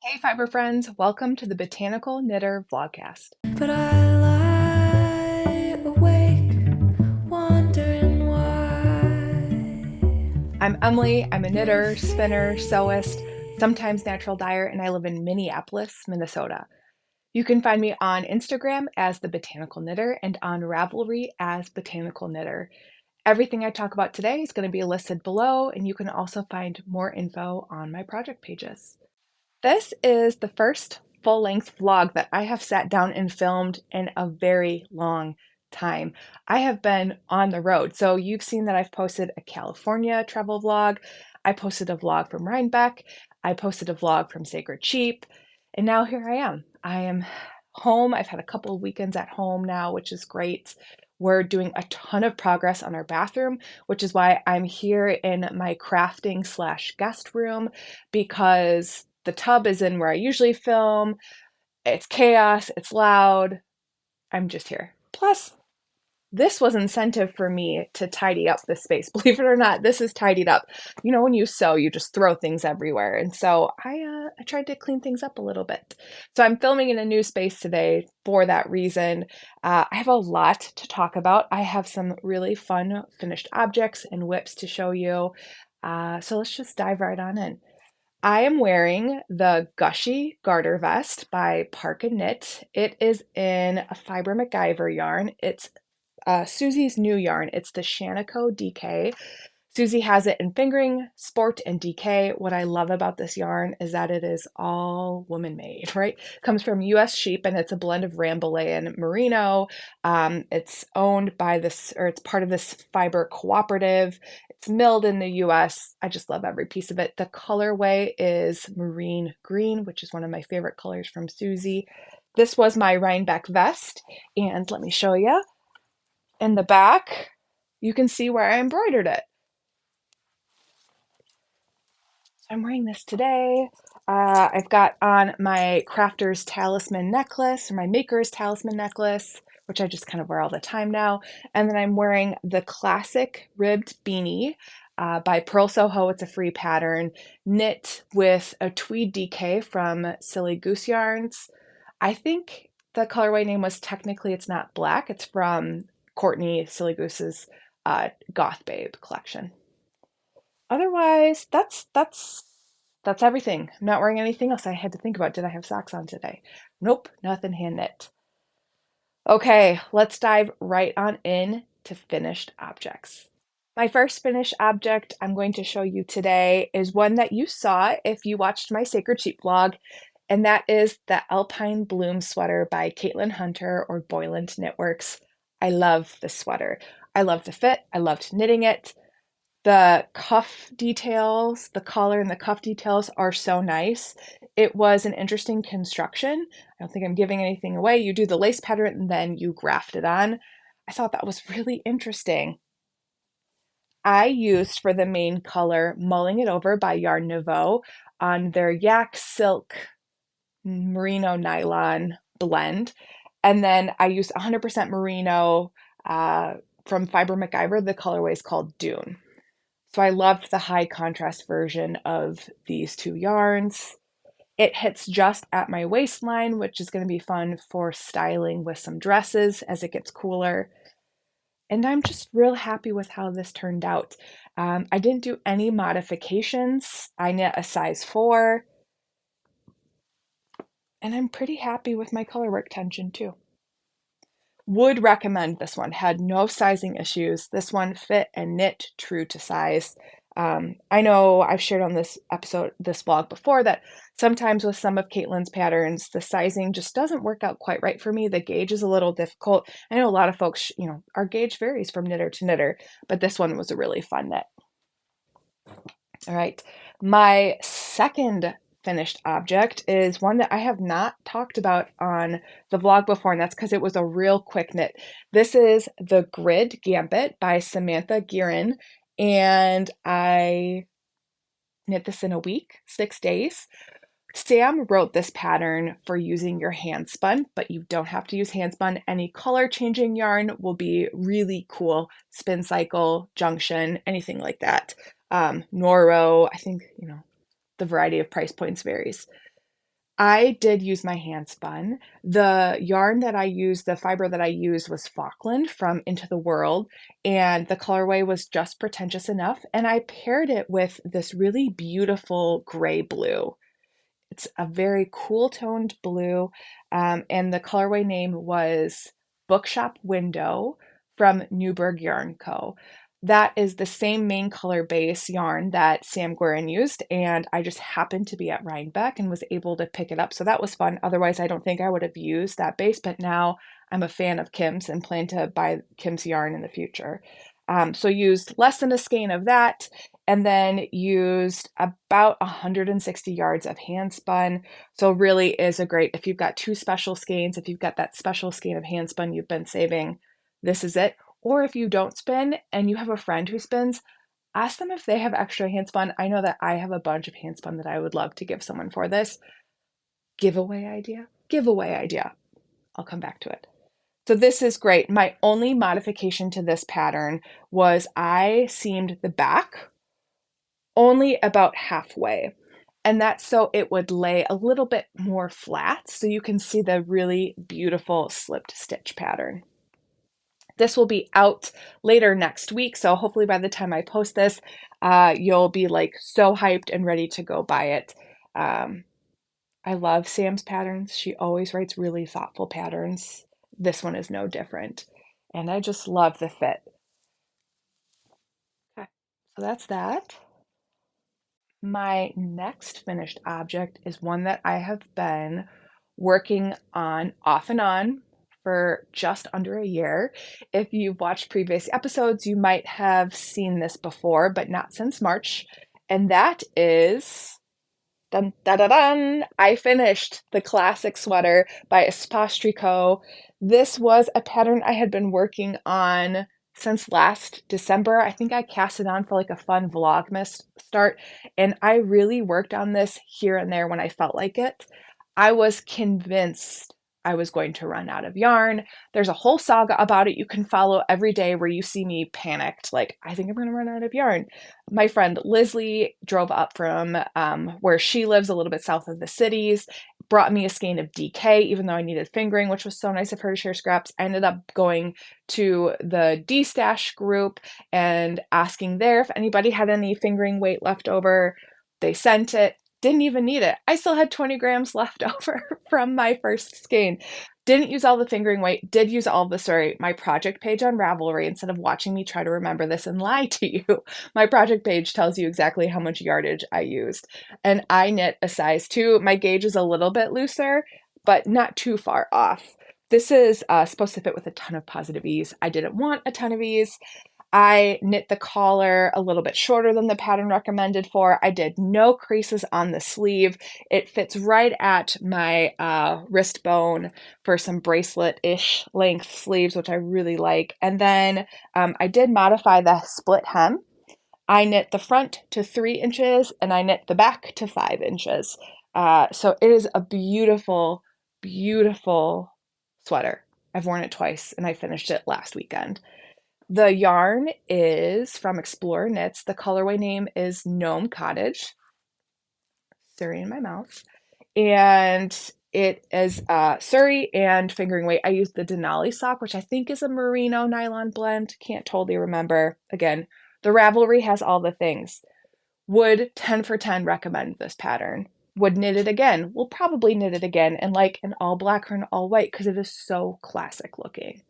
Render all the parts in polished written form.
Hey fiber friends, welcome to the Botanical Knitter Vlogcast. But I lie awake, wondering why. I'm Emily, I'm a knitter, spinner, sewist, sometimes natural dyer, and I live in Minneapolis, Minnesota. You can find me on Instagram as the Botanical Knitter and on Ravelry as Botanical Knitter. Everything I talk about today is going to be listed below, and you can also find more info on my project pages. This is the first full-length vlog that I have sat down and filmed in a very long time. I have been on the road, so you've seen that I've posted a California travel vlog, I posted a vlog from Rhinebeck, I posted a vlog from Sacred Sheep, and now here I am. I am home. I've had a couple of weekends at home now, which is great. We're doing a ton of progress on our bathroom, which is why I'm here in my crafting / guest room, because the tub is in where I usually film. It's chaos, it's loud. I'm just here. Plus, this was incentive for me to tidy up this space. Believe it or not, this is tidied up. You know, when you sew, you just throw things everywhere. And so I tried to clean things up a little bit. So I'm filming in a new space today for that reason. I have a lot to talk about. I have some really fun finished objects and whips to show you. So let's just dive right on in. I am wearing the Gushy Garter vest by Park and Knit. It is in a fiber MacGyver yarn. It's Susie's new yarn. It's the Shaniko DK. Susie has it in fingering, sport, and DK. What I love about this yarn is that it is all woman made, right? Comes from US sheep, and it's a blend of Rambouillet and Merino. It's owned by this, or it's part of this fiber cooperative. It's milled in the US. I just love every piece of it. The colorway is marine green, which is one of my favorite colors from Susie. This was my Rhinebeck vest, and let me show you. In the back, you can see where I embroidered it. I'm wearing this today. I've got on my crafter's talisman necklace, or my maker's talisman necklace, which I just kind of wear all the time now. And then I'm wearing the classic ribbed beanie by Purl Soho. It's a free pattern, knit with a tweed DK from Silly Goose Yarns. I think the colorway name was technically, it's not black. It's from Courtney Silly Goose's Goth Babe collection. Otherwise, that's everything. I'm not wearing anything else. I had to think about, did I have socks on today? Nope, nothing hand knit. Okay, let's dive right on in to finished objects. My first finished object I'm going to show you today is one that you saw if you watched my Sacred Sheep vlog, and that is the Alpine Bloom sweater by Caitlin Hunter or Boyland Knitworks. I love this sweater. I love the fit. I loved knitting it. The cuff details, the collar and the cuff details are so nice. It was an interesting construction. I don't think I'm giving anything away. You do the lace pattern and then you graft it on. I thought that was really interesting. I used for the main color Mulling It Over by Yarn Nouveau on their yak silk merino nylon blend. And then I used 100% merino from Fiber MacGyver. The colorway is called Dune. So I loved the high contrast version of these two yarns. It hits just at my waistline, which is going to be fun for styling with some dresses as it gets cooler. And I'm just real happy with how this turned out. I didn't do any modifications. I knit a size 4. And I'm pretty happy with my colorwork tension too. Would recommend this one. Had no sizing issues. This one fit and knit true to size. I know I've shared on this vlog before, that sometimes with some of Caitlin's patterns, the sizing just doesn't work out quite right for me. The gauge is a little difficult. I know a lot of folks, our gauge varies from knitter to knitter, but this one was a really fun knit. All right, my second finished object is one that I have not talked about on the vlog before, and that's because it was a real quick knit. This is the Grid Gambit by Samantha Guerin, and I knit this in a week, 6 days. Sam wrote this pattern for using your handspun, but you don't have to use handspun. Any color changing yarn will be really cool. Spin cycle, junction, anything like that. Noro, I think, the variety of price points varies. I did use my hand spun. The yarn that I used, the fiber that I used was Falkland from Into the World, and the colorway was just pretentious enough. And I paired it with this really beautiful gray blue. It's a very cool toned blue, and the colorway name was Bookshop Window from Newburgh Yarn Co. That is the same main color base yarn that Sam Guerin used, and I just happened to be at Rhinebeck and was able to pick it up. So that was fun. Otherwise, I don't think I would have used that base, but now I'm a fan of Kim's and plan to buy Kim's yarn in the future. So used less than a skein of that, and then used about 160 yards of hand spun. So really is a great, if you've got two special skeins, if you've got that special skein of hand spun you've been saving, this is it. Or if you don't spin and you have a friend who spins, ask them if they have extra hand spun. I know that I have a bunch of hand spun that I would love to give someone for this. Giveaway idea? Giveaway idea. I'll come back to it. So this is great. My only modification to this pattern was I seamed the back only about halfway. And that's so it would lay a little bit more flat so you can see the really beautiful slipped stitch pattern. This will be out later next week, so hopefully by the time I post this, you'll be like so hyped and ready to go buy it. I love Sam's patterns. She always writes really thoughtful patterns. This one is no different. And I just love the fit. Okay, so that's that. My next finished object is one that I have been working on off and on for just under a year. If you've watched previous episodes, you might have seen this before, but not since March. And that is dun, dun, dun, dun. I finished the classic sweater by Espace Tricot. This was a pattern I had been working on since last December. I think I cast it on for like a fun Vlogmas start, and I really worked on this here and there when I felt like it. I was convinced I was going to run out of yarn. There's a whole saga about it you can follow every day where you see me panicked, like, I think I'm going to run out of yarn. My friend Leslie drove up from where she lives, a little bit south of the cities, brought me a skein of DK, even though I needed fingering, which was so nice of her to share scraps. I ended up going to the D Stash group and asking there if anybody had any fingering weight left over. They sent it. Didn't even need it. I still had 20 grams left over from my first skein. Didn't use all the fingering weight, did use all of the Suri. My project page on Ravelry, instead of watching me try to remember this and lie to you, my project page tells you exactly how much yardage I used. And I knit a size 2. My gauge is a little bit looser, but not too far off. This is supposed to fit with a ton of positive ease. I didn't want a ton of ease. I knit the collar a little bit shorter than the pattern recommended for. I did no creases on the sleeve. It fits right at my wrist bone for some bracelet-ish length sleeves, which I really like. And then I did modify the split hem. I knit the front to 3 inches and I knit the back to 5 inches. So it is a beautiful, beautiful sweater. I've worn it twice and I finished it last weekend. The yarn is from Explorer Knits. The colorway name is Gnome Cottage. Suri in my mouth. And it is Suri and fingering weight. I used the Denali sock, which I think is a merino nylon blend. Can't totally remember. Again, the Ravelry has all the things. Would 10 for 10 recommend this pattern. Would knit it again. We'll probably knit it again in like an all black or an all white because it is so classic looking.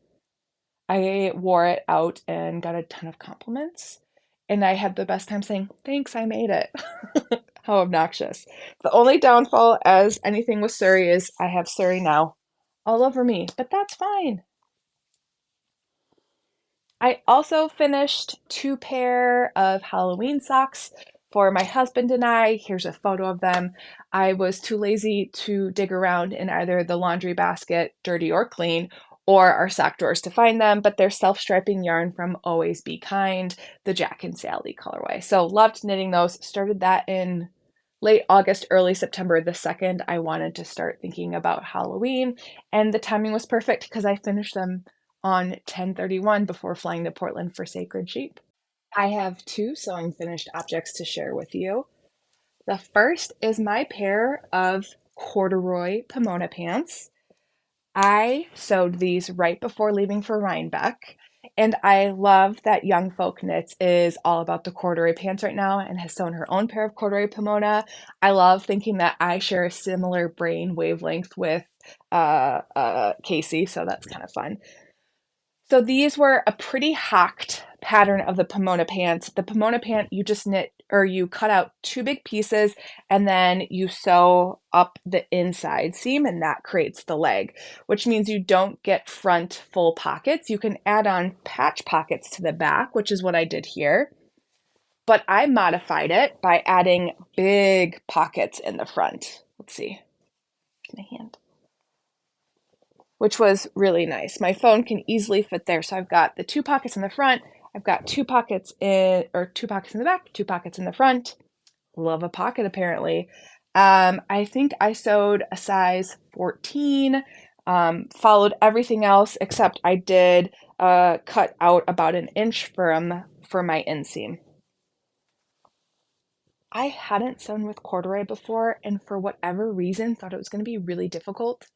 I wore it out and got a ton of compliments. And I had the best time saying, thanks, I made it. How obnoxious. The only downfall, as anything with Suri, is I have Suri now all over me, but that's fine. I also finished 2 pair of Halloween socks for my husband and I. Here's a photo of them. I was too lazy to dig around in either the laundry basket, dirty or clean, or our sock drawers to find them, but they're self-striping yarn from Always Be Kind, the Jack and Sally colorway. So loved knitting those. Started that in late August, early September. The second I wanted to start thinking about Halloween, and the timing was perfect because I finished them on 10/31 before flying to Portland for Sacred Sheep. I have 2 sewing finished objects to share with you. The first is my pair of corduroy Pomona pants. I sewed these right before leaving for Rhinebeck, and I love that Young Folk Knits is all about the corduroy pants right now and has sewn her own pair of corduroy Pomona. I love thinking that I share a similar brain wavelength with Casey, so that's kind of fun. So these were a pretty hacked pattern of the Pomona pants. The Pomona pant, you just knit or you cut out two big pieces and then you sew up the inside seam and that creates the leg, which means you don't get front full pockets. You can add on patch pockets to the back, which is what I did here. But I modified it by adding big pockets in the front. Let's see. Here's my hand, which was really nice. My phone can easily fit there. So I've got the two pockets in the front. I've got two pockets in the back, two pockets in the front. Love a pocket apparently. I think I sewed a size 14, followed everything else except I did cut out about an inch for my inseam. I hadn't sewn with corduroy before, and for whatever reason, thought it was going to be really difficult.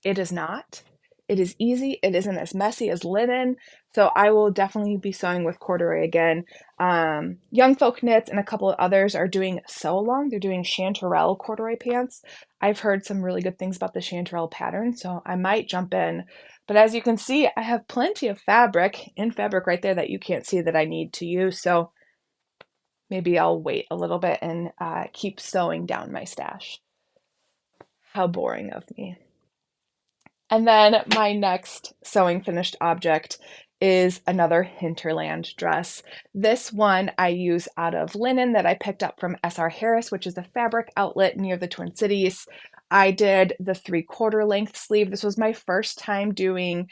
It is not. It is easy. It isn't as messy as linen. So I will definitely be sewing with corduroy again. Young Folk Knits and a couple of others are doing sew along. They're doing chanterelle corduroy pants. I've heard some really good things about the chanterelle pattern, so I might jump in. But as you can see, I have plenty of fabric right there that you can't see that I need to use. So maybe I'll wait a little bit and keep sewing down my stash. How boring of me. And then my next sewing finished object is another Hinterland dress. This one I use out of linen that I picked up from SR Harris, which is a fabric outlet near the Twin Cities. I did the 3/4 length sleeve. This was my first time doing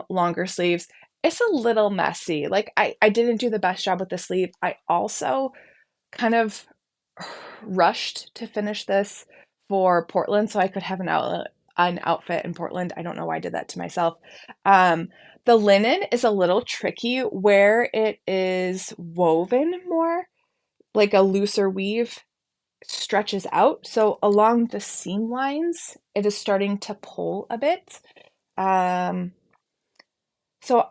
longer sleeves. It's a little messy. Like I didn't do the best job with the sleeve. I also kind of rushed to finish this for Portland so I could have an outfit in Portland. I don't know why I did that to myself. The linen is a little tricky where it is woven more, like a looser weave stretches out. So along the seam lines, it is starting to pull a bit. So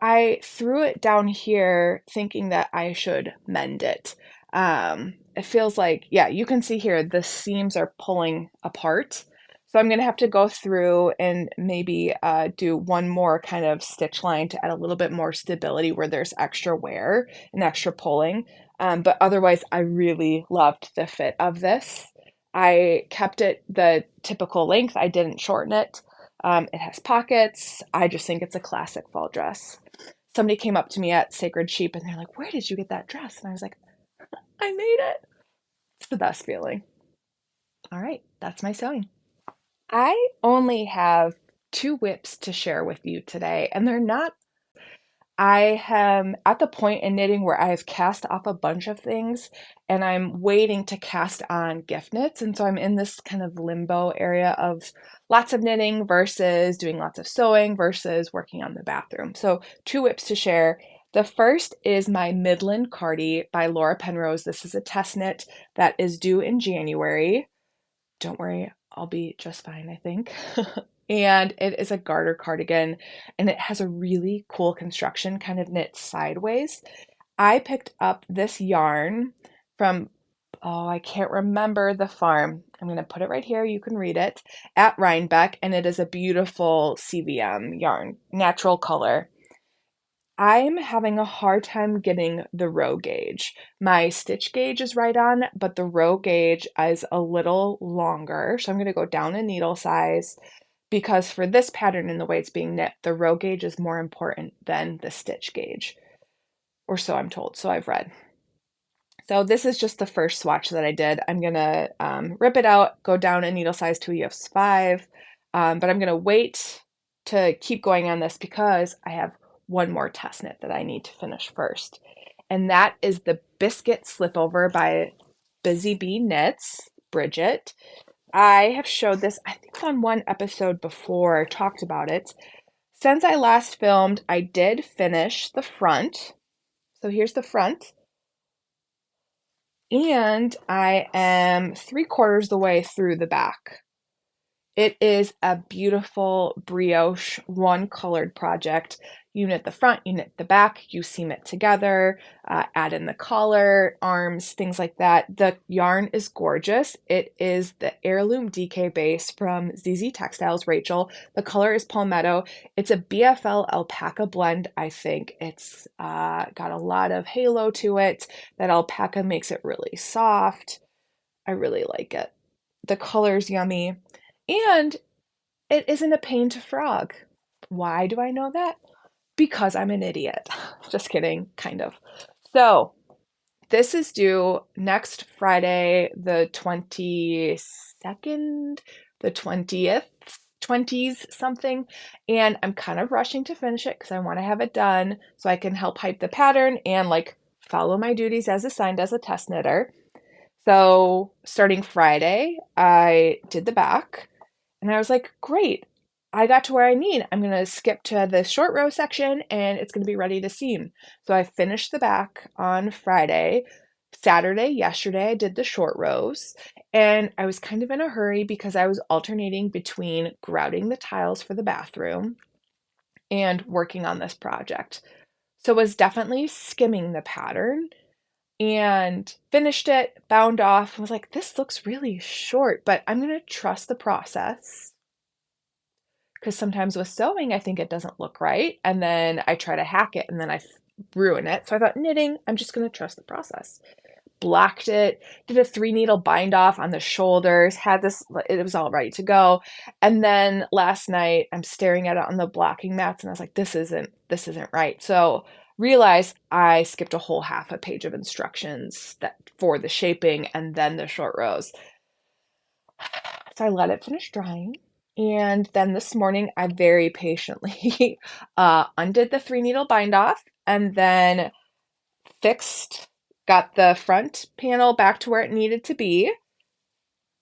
I threw it down here thinking that I should mend it. It feels like, yeah, you can see here the seams are pulling apart. So I'm going to have to go through and maybe do one more kind of stitch line to add a little bit more stability where there's extra wear and extra pulling. But otherwise, I really loved the fit of this. I kept it the typical length. I didn't shorten it. It has pockets. I just think it's a classic fall dress. Somebody came up to me at Sacred Sheep and they're like, "Where did you get that dress?" And I was like, "I made it." It's the best feeling. All right, that's my sewing. I only have two whips to share with you today, and they're not. I am at the point in knitting where I've cast off a bunch of things and I'm waiting to cast on gift knits. And so I'm in this kind of limbo area of lots of knitting versus doing lots of sewing versus working on the bathroom. So two whips to share. The first is my Midland Cardi by Laura Penrose. This is a test knit that is due in January. Don't worry, I'll be just fine, I think. And it is a garter cardigan, and it has a really cool construction, kind of knit sideways. I picked up this yarn from, oh, I can't remember the farm. I'm going to put it right here. You can read it at Rhinebeck, and it is a beautiful CVM yarn, natural color. I'm having a hard time getting the row gauge. My stitch gauge is right on, but the row gauge is a little longer. So I'm going to go down a needle size because for this pattern and the way it's being knit, the row gauge is more important than the stitch gauge, or so I'm told. So I've read. So this is just the first swatch that I did. I'm going to rip it out, go down a needle size to a US 5, but I'm going to wait to keep going on this because I have one more test knit that I need to finish first. And that is the Biscuit Slipover by Busy Bee Knits, Bridget. I have showed this, I think, on one episode before, talked about it. Since I last filmed, I did finish the front. So here's the front. And I am 3/4 the way through the back. It is a beautiful brioche, one colored project. You knit the front, you knit the back, you seam it together, add in the collar, arms, things like that. The yarn is gorgeous. It is the heirloom DK base from ZZ Textiles, Rachel. The color is palmetto. It's a BFL alpaca blend, I think. It's got a lot of halo to it. That alpaca makes it really soft. I really like it. The color's yummy. And it isn't a pain to frog. Why do I know that? Because I'm an idiot. Just kidding, kind of. So, this is due next Friday, the 22nd, the 20th, 20s something. And I'm kind of rushing to finish it because I want to have it done so I can help hype the pattern and like follow my duties as assigned as a test knitter. So, starting Friday, I did the back. And I was like, great, I got to where I need. I'm going to skip to the short row section and it's going to be ready to seam. So I finished the back on Friday. Saturday, yesterday, I did the short rows. And I was kind of in a hurry because I was alternating between grouting the tiles for the bathroom and working on this project. So I was definitely skimming the pattern and finished it, bound off, was like, this looks really short, but I'm going to trust the process because sometimes with sewing, I think it doesn't look right. And then I try to hack it and then I ruin it. So I thought knitting, I'm just going to trust the process. Blocked it, did a 3-needle bind off on the shoulders, had this, it was all ready to go. And then last night I'm staring at it on the blocking mats and I was like, this isn't right. So realized I skipped a whole half a page of instructions that for the shaping and then the short rows. So I let it finish drying. And then this morning I very patiently undid the 3-needle bind off and then got the front panel back to where it needed to be,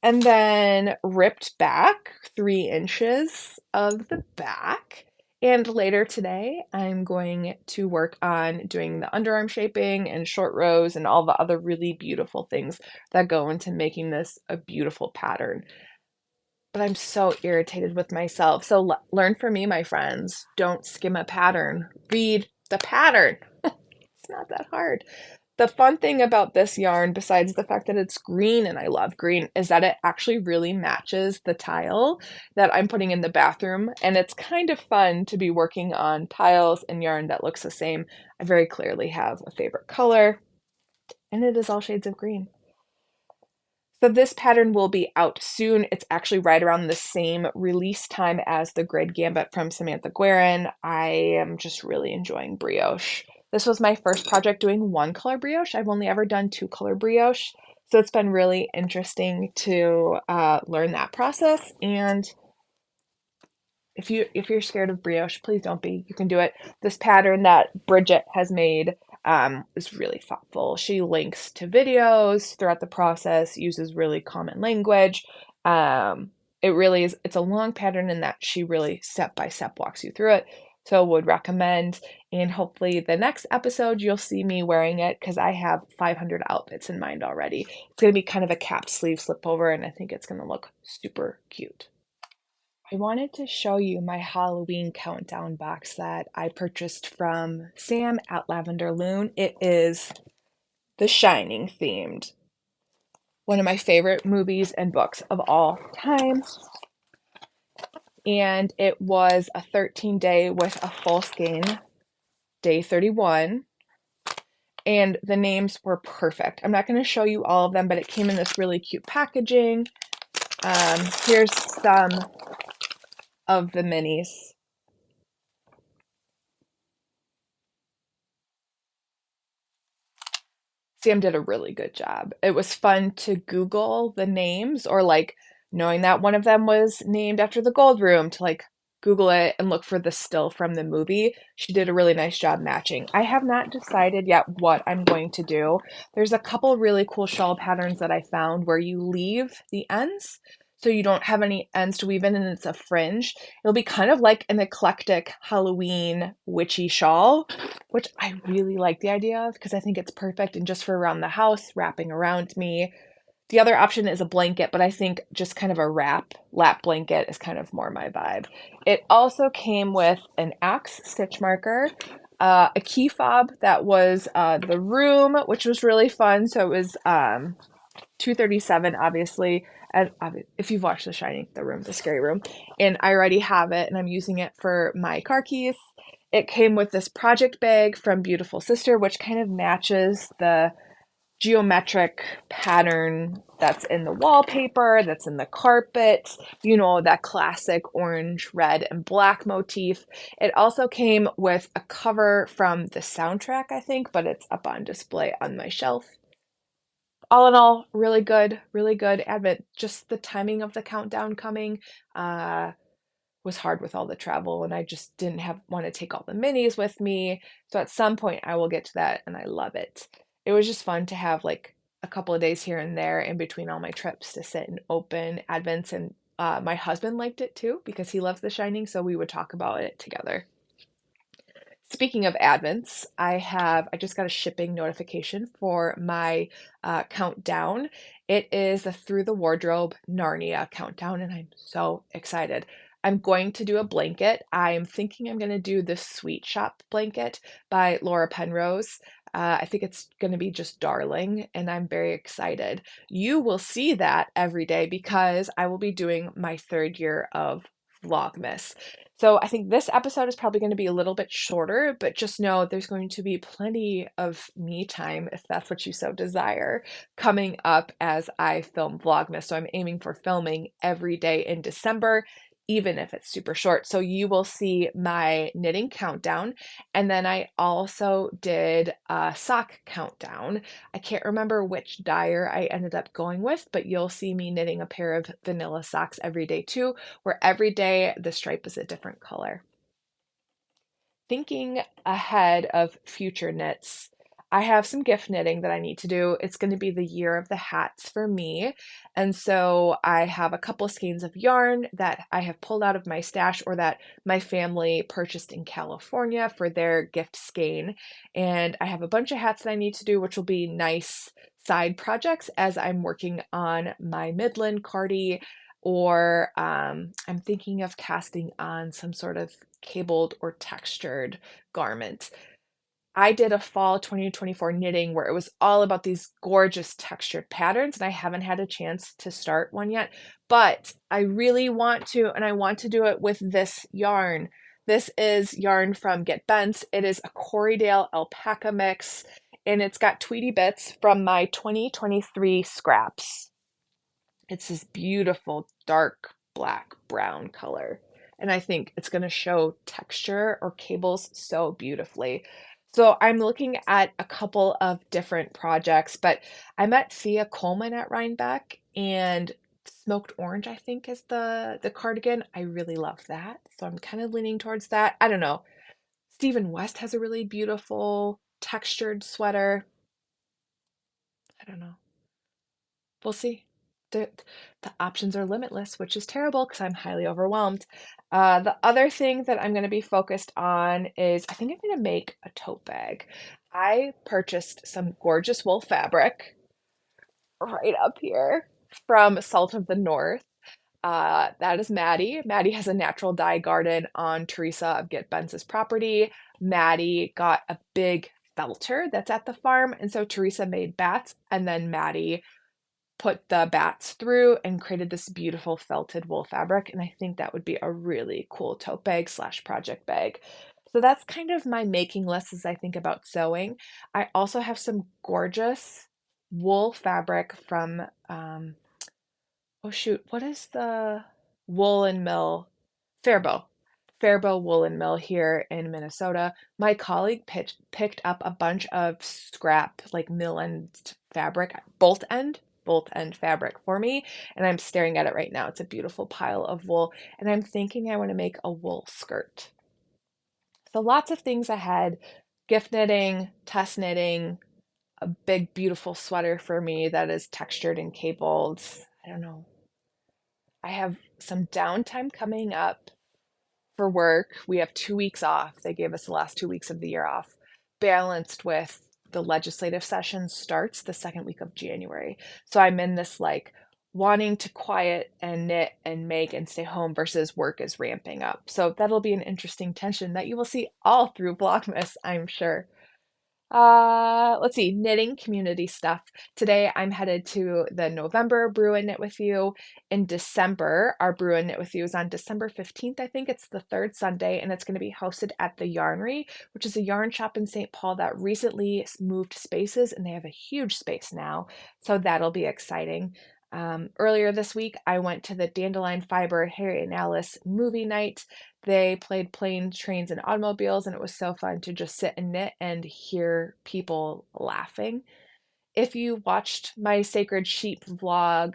and then ripped back 3 inches of the back. And later today, I'm going to work on doing the underarm shaping and short rows and all the other really beautiful things that go into making this a beautiful pattern. But I'm so irritated with myself. So learn from me, my friends. Don't skim a pattern. Read the pattern. It's not that hard. The fun thing about this yarn, besides the fact that it's green and I love green, is that it actually really matches the tile that I'm putting in the bathroom. And it's kind of fun to be working on tiles and yarn that looks the same. I very clearly have a favorite color, and it is all shades of green. So this pattern will be out soon. It's actually right around the same release time as the Grid Gambit from Samantha Guerin. I am just really enjoying brioche. This was my first project doing 1-color brioche. I've only ever done 2-color brioche. So it's been really interesting to learn that process. And if you're scared of brioche, please don't be. You can do it. This pattern that Bridget has made is really thoughtful. She links to videos throughout the process, uses really common language. It really is, it's a long pattern in that she really step by step walks you through it. So would recommend, and hopefully the next episode you'll see me wearing it because I have 500 outfits in mind already. It's going to be kind of a capped sleeve slip over and I think it's going to look super cute. I wanted to show you my Halloween countdown box that I purchased from Sam at Lavender Loon. It is The Shining themed. One of my favorite movies and books of all time. And it was a 13-day with a full skein, day 31. And the names were perfect. I'm not going to show you all of them, but it came in this really cute packaging. Here's some of the minis. Sam did a really good job. It was fun to Google the names or like knowing that one of them was named after the Gold Room to like Google it and look for the still from the movie. She did a really nice job matching. I have not decided yet what I'm going to do. There's a couple really cool shawl patterns that I found where you leave the ends so you don't have any ends to weave in and it's a fringe. It'll be kind of like an eclectic Halloween witchy shawl, which I really like the idea of because I think it's perfect and just for around the house, wrapping around me. The other option is a blanket, but I think just kind of a lap blanket is kind of more my vibe. It also came with an axe stitch marker, a key fob that was the room, which was really fun. So it was 237, obviously. And if you've watched The Shining, the room, the scary room, and I already have it, and I'm using it for my car keys. It came with this project bag from Beautiful Sister, which kind of matches the geometric pattern that's in the wallpaper, that's in the carpet, that classic orange, red, and black motif. It also came with a cover from the soundtrack, I think, but it's up on display on my shelf. All in all, really good Advent. Just the timing of the countdown coming uh, was hard with all the travel, and I just didn't want to take all the minis with me. So at some point, I will get to that, and I love it. It was just fun to have like a couple of days here and there in between all my trips to sit and open Advents, and my husband liked it too because he loves The Shining, so we would talk about it together. Speaking of Advents, I just got a shipping notification for my countdown. It is the Through the Wardrobe Narnia countdown, and I'm so excited. I'm going to do a blanket. I'm thinking I'm going to do the Sweet Shop blanket by Laura Penrose. I think it's going to be just darling, and I'm very excited. You will see that every day because I will be doing my third year of Vlogmas. So I think this episode is probably going to be a little bit shorter, but just know there's going to be plenty of me time, if that's what you so desire, coming up as I film Vlogmas. So I'm aiming for filming every day in December, even if it's super short. So you will see my knitting countdown. And then I also did a sock countdown. I can't remember which dyer I ended up going with, but you'll see me knitting a pair of vanilla socks every day too, where every day the stripe is a different color. Thinking ahead of future knits, I have some gift knitting that I need to do. It's going to be the year of the hats for me. And so I have a couple of skeins of yarn that I have pulled out of my stash or that my family purchased in California for their gift skein. And I have a bunch of hats that I need to do, which will be nice side projects as I'm working on my Midland Cardi, or I'm thinking of casting on some sort of cabled or textured garment. I did a fall 2024 knitting where it was all about these gorgeous textured patterns, and I haven't had a chance to start one yet, but I really want to, and I want to do it with this yarn. This is yarn from Get Bent. It is a Corriedale alpaca mix, and it's got Tweedy bits from my 2023 scraps. It's this beautiful dark black brown color. And I think it's going to show texture or cables so beautifully. So I'm looking at a couple of different projects, but I met Thea Coleman at Rhinebeck, and Smoked Orange, I think, is the cardigan. I really love that. So I'm kind of leaning towards that. I don't know. Stephen West has a really beautiful textured sweater. I don't know. We'll see. The options are limitless, which is terrible because I'm highly overwhelmed. The other thing that I'm going to be focused on is I think I'm going to make a tote bag. I purchased some gorgeous wool fabric right up here from Salt of the North. That is Maddie. Maddie has a natural dye garden on Teresa of Get Benz's property. Maddie got a big felter that's at the farm, and so Teresa made bats, and then Maddie put the bats through and created this beautiful felted wool fabric. And I think that would be a really cool tote bag slash project bag. So that's kind of my making list as I think about sewing. I also have some gorgeous wool fabric from, oh shoot, what is the woolen mill? Faribault. Faribault Woolen Mill here in Minnesota. My colleague picked up a bunch of scrap, like mill end fabric, bolt end fabric for me, and I'm staring at it right now. It's a beautiful pile of wool, and I'm thinking I want to make a wool skirt. So lots of things ahead. Gift knitting, test knitting, a big beautiful sweater for me that is textured and cabled. I don't know. I have some downtime coming up for work. We have 2 weeks off. They gave us the last 2 weeks of the year off, balanced with the legislative session starts the second week of January. So I'm in this like wanting to quiet and knit and make and stay home versus work is ramping up. So that'll be an interesting tension that you will see all through Vlogmas, I'm sure. Let's see, knitting community stuff. Today I'm headed to the November Brew and Knit with You. In December, our Brew and Knit with You is on December 15th, I think it's the third Sunday, and it's going to be hosted at the Yarnery, which is a yarn shop in St. Paul that recently moved spaces, and they have a huge space now, so that'll be exciting. Earlier this week, I went to the Dandelion Fiber Harry and Alice movie night. They played Planes, Trains, and Automobiles, and it was so fun to just sit and knit and hear people laughing. If you watched my Sacred Sheep vlog,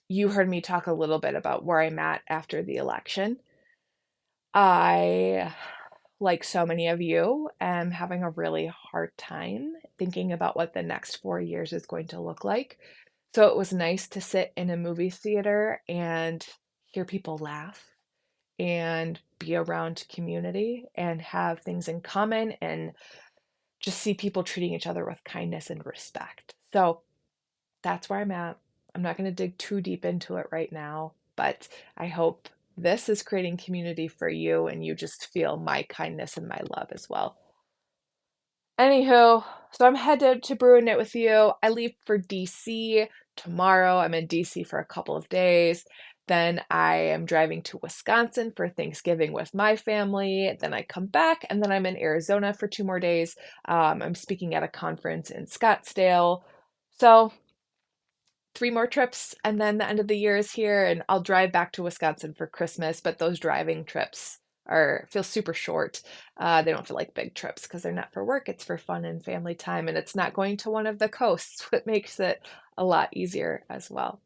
you heard me talk a little bit about where I'm at after the election. I, like so many of you, am having a really hard time thinking about what the next 4 years is going to look like. So it was nice to sit in a movie theater and hear people laugh and be around community and have things in common and just see people treating each other with kindness and respect. So that's where I'm at. I'm not going to dig too deep into it right now, but I hope this is creating community for you and you just feel my kindness and my love as well. Anywho, so I'm headed to Brew and Knit with You. I leave for DC tomorrow. I'm in DC for a couple of days. Then I am driving to Wisconsin for Thanksgiving with my family. Then I come back, and then I'm in Arizona for 2 more days. I'm speaking at a conference in Scottsdale. So 3 more trips, and then the end of the year is here, and I'll drive back to Wisconsin for Christmas, but those driving trips feel super short. They don't feel like big trips because they're not for work, it's for fun and family time, and it's not going to one of the coasts, what makes it a lot easier as well.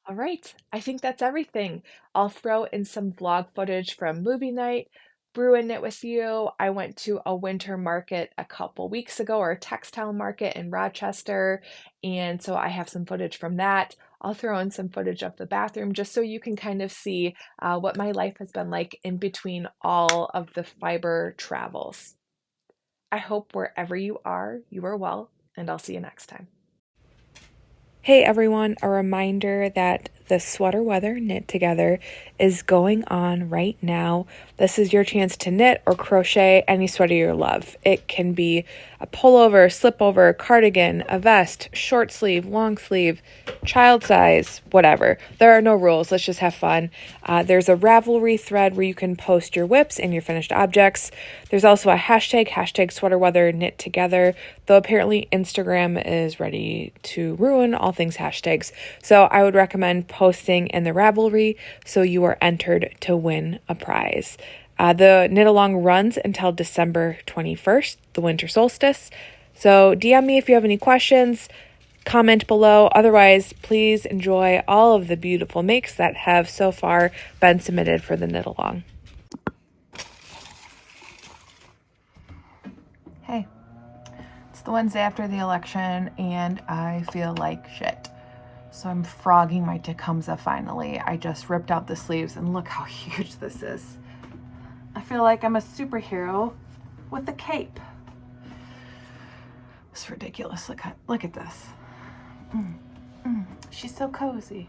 All right, I think that's everything. I'll throw in some vlog footage from movie night, Brew and Knit with You. I went to a winter market a couple weeks ago, or a textile market in Rochester, and so I have some footage from that. I'll throw in some footage of the bathroom just so you can kind of see what my life has been like in between all of the fiber travels. I hope wherever you are well, and I'll see you next time. Hey everyone, a reminder that the Sweater Weather Knit Together is going on right now. This is your chance to knit or crochet any sweater you love. It can be a pullover, slipover, cardigan, a vest, short sleeve, long sleeve, child size, whatever. There are no rules. Let's just have fun. There's a Ravelry thread where you can post your whips and your finished objects. There's also a hashtag Sweater Weather Knit Together, though apparently Instagram is ready to ruin all things hashtags. So I would recommend posting in the Ravelry so you are entered to win a prize. The knit along runs until December 21st, the winter solstice. So DM me if you have any questions, comment below. Otherwise, please enjoy all of the beautiful makes that have so far been submitted for the knit along. Hey, it's the Wednesday after the election and I feel like shit. So I'm frogging my Tecumseh finally. I just ripped out the sleeves and look how huge this is. I feel like I'm a superhero with a cape. It's ridiculous. Look at this. She's so cozy.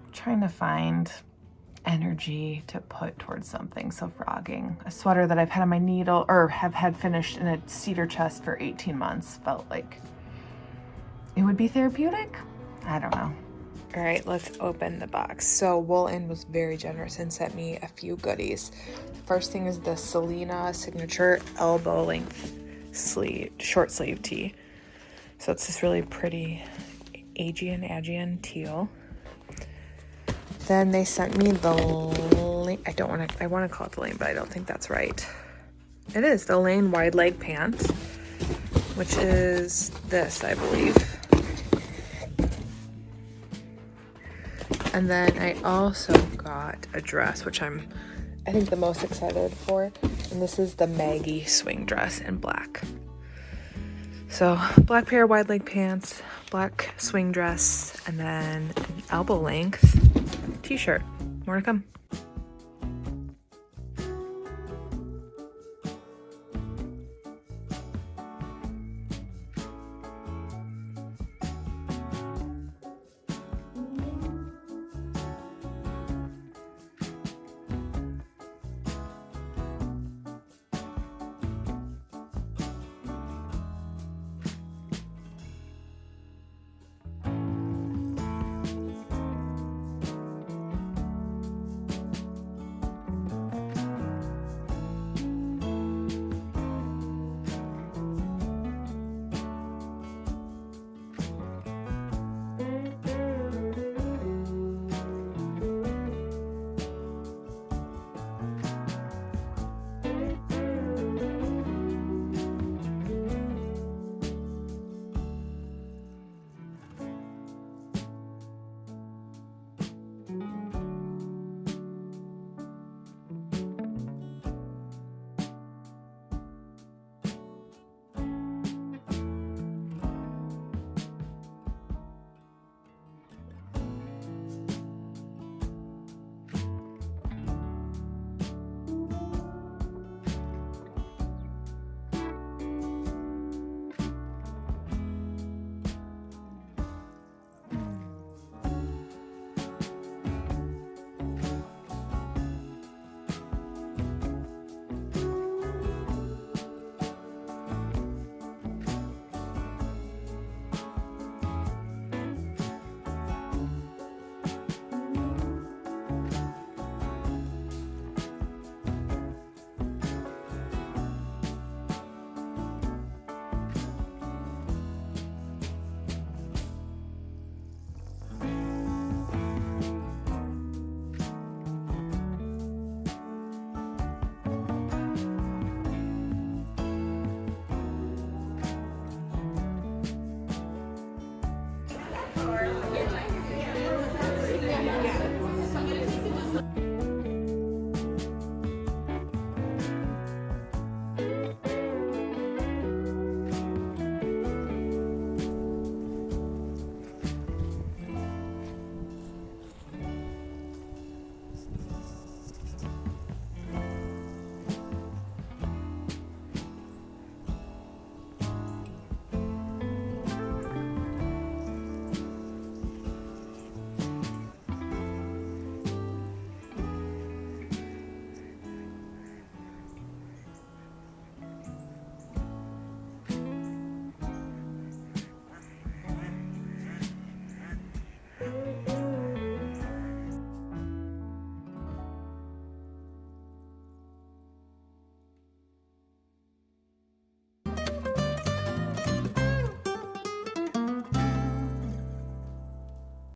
I'm trying to find energy to put towards something. So frogging. A sweater that I've had on my needle or have had finished in a cedar chest for 18 months felt like it would be therapeutic. I don't know. All right, let's open the box. So Mulling was very generous and sent me a few goodies. The first thing is the Selena signature elbow length sleeve, short sleeve tee. So it's this really pretty Aegean teal. Then they sent me the lane. I want to call it the lane, but I don't think that's right. It is the lane wide leg pants, which is this, I believe. And then I also got a dress, which I think the most excited for. And this is the Maggie swing dress in black. So black pair of wide leg pants, black swing dress, and then an elbow length t-shirt. More to come.